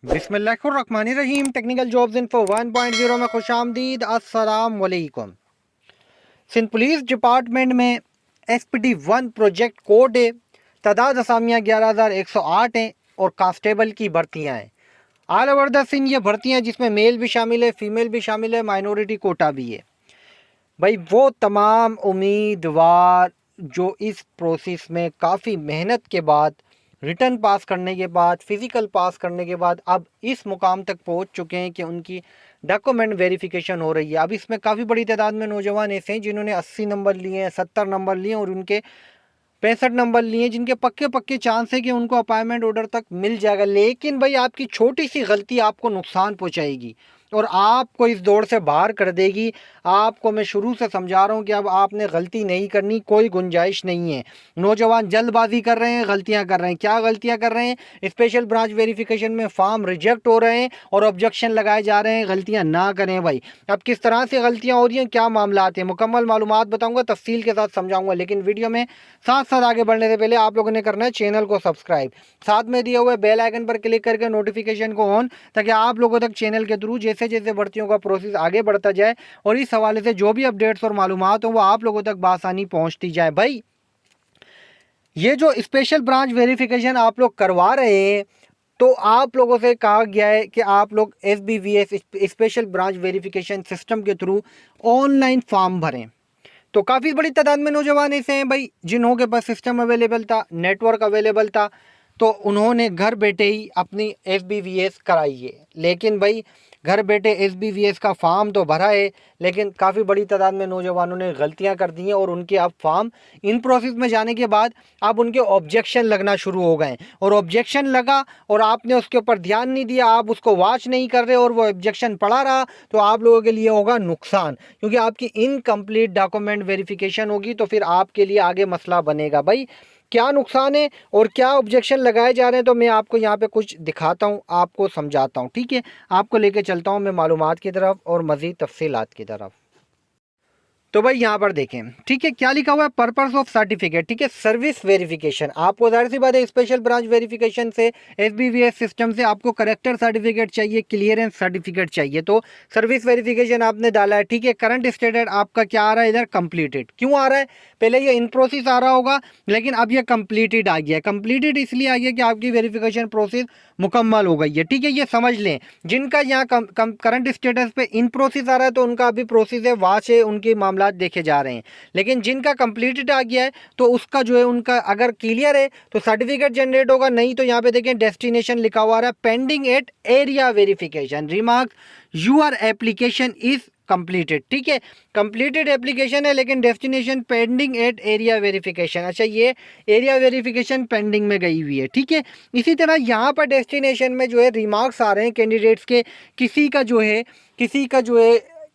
बिस्मिल्लाहिर्रहमानिर्रहीम। Technical jobs info 1.0 में खुशामदीद। अस्सलाम वालेकुम। सिंध पुलिस डिपार्टमेंट में SPD1 प्रोजेक्ट कोड है। तादाद असामियाँ 11,108 हैं और कांस्टेबल की भर्तियाँ हैं। ऑल ओवर द सिंध ये भर्तियाँ जिसमें मेल भी शामिल है, फीमेल भी शामिल है, माइनॉरिटी कोटा भी है। भाई वो तमाम उम्मीदवार जो इस प्रोसेस में काफ़ी मेहनत के बाद, रिटर्न पास करने के बाद, फिज़िकल पास करने के बाद अब इस मुकाम तक पहुंच चुके हैं कि उनकी डॉक्यूमेंट वेरिफिकेशन हो रही है। अब इसमें काफ़ी बड़ी तादाद में नौजवान ऐसे हैं जिन्होंने 80 नंबर लिए हैं, 70 नंबर लिए और उनके 65 नंबर लिए, जिनके पक्के पक्के चांस है कि उनको अपॉइंटमेंट ऑर्डर तक मिल जाएगा। लेकिन भाई आपकी छोटी सी गलती आपको नुकसान पहुंचाएगी और आपको इस दौड़ से बाहर कर देगी। आपको मैं शुरू से समझा रहा हूँ कि अब आपने गलती नहीं करनी, कोई गुंजाइश नहीं है। नौजवान जल्दबाजी कर रहे हैं, गलतियां कर रहे हैं। क्या गलतियां कर रहे हैं? स्पेशल ब्रांच वेरिफिकेशन में फॉर्म रिजेक्ट हो रहे हैं और ऑब्जेक्शन लगाए जा रहे हैं। गलतियां ना करें भाई। अब किस तरह से गलतियां हो रही हैं, क्या मामला हैं, मुकम्मल मालूमात बताऊंगा, तफसील के साथ समझाऊंगा। लेकिन वीडियो में साथ साथ आगे बढ़ने से पहले आप लोगों ने करना है चैनल को सब्सक्राइब, साथ में दिए हुए बेल आइकन पर क्लिक करके नोटिफिकेशन को ऑन, ताकि आप लोगों तक चैनल के थ्रू जैसे जैसे भर्तियों का प्रोसेस आगे बढ़ता जाए और इस हवाले से जो भी अपडेट्स और मालूमात हो वो आप लोगों तक बासानी पहुंचती जाए। भाई ये जो स्पेशल ब्रांच वेरिफिकेशन आप लोग करवा रहे हैं, तो आप लोगों से कहा गया है कि आप लोग SBVS special branch verification system के थ्रू ऑनलाइन फॉर्म भरें। तो काफ़ी बड़ी तादाद में नौजवान ऐसे हैं भाई जिन्हों के पास सिस्टम अवेलेबल था, नेटवर्क अवेलेबल था, तो उन्होंने घर बैठे ही अपनी SBVS कराई है। लेकिन भाई घर बैठे SBVS का फॉर्म तो भरा है, लेकिन काफ़ी बड़ी तादाद में नौजवानों ने गलतियां कर दी हैं और उनके अब फॉर्म इन प्रोसेस में जाने के बाद अब उनके ऑब्जेक्शन लगना शुरू हो गए। और ऑब्जेक्शन लगा और आपने उसके ऊपर ध्यान नहीं दिया, आप उसको वॉच नहीं कर रहे और वो ऑब्जेक्शन पड़ा रहा, तो आप लोगों के लिए होगा नुकसान, क्योंकि आपकी इनकम्प्लीट डॉक्यूमेंट वेरिफिकेशन होगी। तो फिर आपके लिए आगे मसला बनेगा। भाई क्या नुकसान है और क्या ऑब्जेक्शन लगाए जा रहे हैं, तो मैं आपको यहाँ पे कुछ दिखाता हूँ, आपको समझाता हूँ। ठीक है, आपको लेके चलता हूँ मैं मालूमात की तरफ और मज़ीद तफसीलात की तरफ। तो भाई यहाँ पर देखें, ठीक है, क्या लिखा हुआ है? पर्पस ऑफ सर्टिफिकेट, ठीक है, सर्विस वेरिफिकेशन। आपको जाहिर सी बात है स्पेशल ब्रांच वेरिफिकेशन से, SBVS सिस्टम से आपको करेक्टर सर्टिफिकेट चाहिए, क्लियरेंस सर्टिफिकेट चाहिए। तो सर्विस वेरिफिकेशन आपने डाला है, ठीक है। करंट स्टेटस आपका क्या आ रहा है इधर? कंप्लीटेड। क्यों आ रहा है? पहले ये इन प्रोसेस आ रहा होगा, लेकिन अब ये कंप्लीटेड आ गया है। कंप्लीटेड इसलिए आ गया कि आपकी वेरिफिकेशन प्रोसेस मुकम्मल हो गई है। ठीक है, ये समझ लें। जिनका यहाँ करंट स्टेटस पे इन प्रोसेस आ रहा है तो उनका अभी प्रोसेस है, वहाँ से उनके मामला देखे जा रहे हैं। लेकिन जिनका कंप्लीटेड आ गया है तो उसका जो है, उनका अगर क्लियर है तो सर्टिफिकेट जनरेट होगा, नहीं तो यहाँ पे देखें डेस्टिनेशन लिखा हुआ है pending at area verification, remark your application is completed. ठीक है, कंप्लीटेड एप्लीकेशन है लेकिन destination pending at area verification. अच्छा, ये एरिया वेरिफिकेशन पेंडिंग में गई हुई है। ठीक है, इसी तरह यहाँ पर डेस्टिनेशन में जो है रिमार्क्स आ रहे हैं कैंडिडेट्स के, किसी का जो है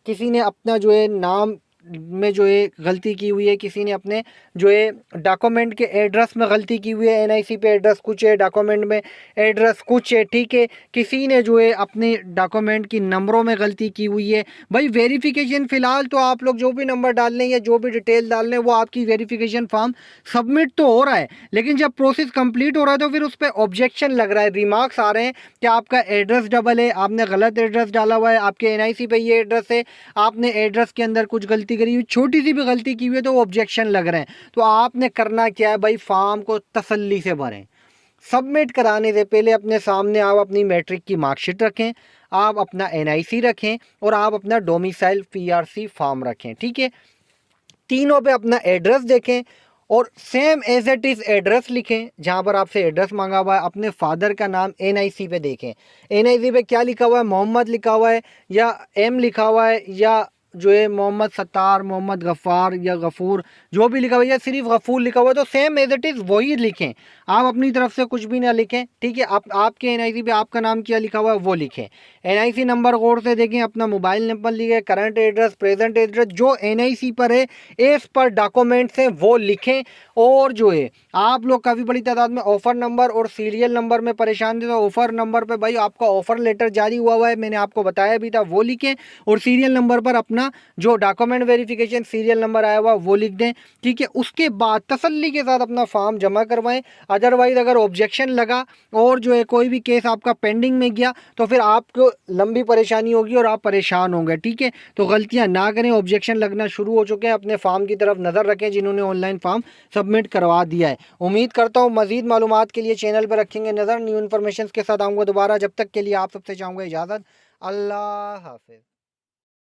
किसी ने अपना जो है नाम में जो है गलती की हुई है, किसी ने अपने जो है डॉक्यूमेंट के एड्रेस में गलती की हुई है। NIC पे एड्रेस कुछ है, डॉक्यूमेंट में एड्रेस कुछ है। ठीक है, किसी ने जो है अपने डॉक्यूमेंट की नंबरों में गलती की हुई है। भाई वेरिफिकेशन फ़िलहाल तो आप लोग जो भी नंबर डाल लें या जो भी डिटेल डाल लें वो आपकी वेरिफिकेशन फॉर्म सबमिट तो हो रहा है, लेकिन जब प्रोसेस कंप्लीट हो रहा है तो फिर उस पर ऑब्जेक्शन लग रहा है, रिमार्क्स आ रहे हैं कि आपका एड्रेस डबल है, आपने गलत एड्रेस डाला हुआ है, आपके NIC पे ये एड्रेस है, आपने एड्रेस के अंदर कुछ गलती करी हुई, छोटी सी भी गलती की हुई है तो वो ऑब्जेक्शन लग रहे हैं। तो आपने करना क्या है भाई? फॉर्म को तसल्ली से भरें। सबमिट कराने से पहले अपने सामने आप अपनी मैट्रिक की मार्कशीट रखें, आप अपना NIC रखें और आप अपना डोमिसाइल PRC फॉर्म रखें। ठीक है, तीनों पे अपना एड्रेस देखें और same as it is address लिखें जहाँ पर आपसे एड्रेस मांगा हुआ है। अपने फादर का नाम NIC पे देखें, NIC पे क्या लिखा हुआ है? मोहम्मद लिखा हुआ है या M लिखा हुआ है या जो है मोहम्मद सत्तार, मोहम्मद गफ़ार या गफ़ूर, जो भी लिखा हुआ है या सिर्फ गफ़ूर लिखा हुआ है, तो सेम एज इट इज़ वही लिखें। आप अपनी तरफ से कुछ भी ना लिखें। ठीक है, आपके NIC पे आपका नाम क्या लिखा हुआ है वो लिखें। NIC नंबर गौर से देखें, अपना मोबाइल नंबर लिखें, करंट एड्रेस, प्रेजेंट एड्रेस जो NIC पर है, एज पर डॉक्यूमेंट्स हैं वो लिखें। और जो है आप लोग काफ़ी बड़ी तादाद में ऑफ़र नंबर और सीरियल नंबर में परेशान थे, तो ऑफ़र नंबर पे भाई आपका ऑफ़र लेटर जारी हुआ है, मैंने आपको बताया भी था, वो लिखें। और सीरियल नंबर पर अपना अपना जो डॉक्यूमेंट वेरिफिकेशन सीरियल नंबर आया हुआ वो लिख दें, ठीक है। उसके बाद तसल्ली के साथ अपना फॉर्म जमा करवाएं। अदरवाइज़ अगर ऑब्जेक्शन लगा और जो है कोई भी केस आपका पेंडिंग में गया तो फिर आपको लंबी परेशानी होगी और आप परेशान होंगे, ठीक है। तो गलतियां ना करें, ऑब्जेक्शन लगना शुरू हो चुके हैं, अपने फॉर्म की तरफ नज़र रखें जिन्होंने ऑनलाइन फॉर्म सबमिट करवा दिया है। उम्मीद करता हूँ मज़ीद मालूमात के लिए चैनल पर रखेंगे नज़र, न्यू इन्फॉर्मेशन के साथ आऊँगा दोबारा। जब तक के लिए आप सबसे चाहूँगा इजाज़त। अल्लाह हाफ़िज़।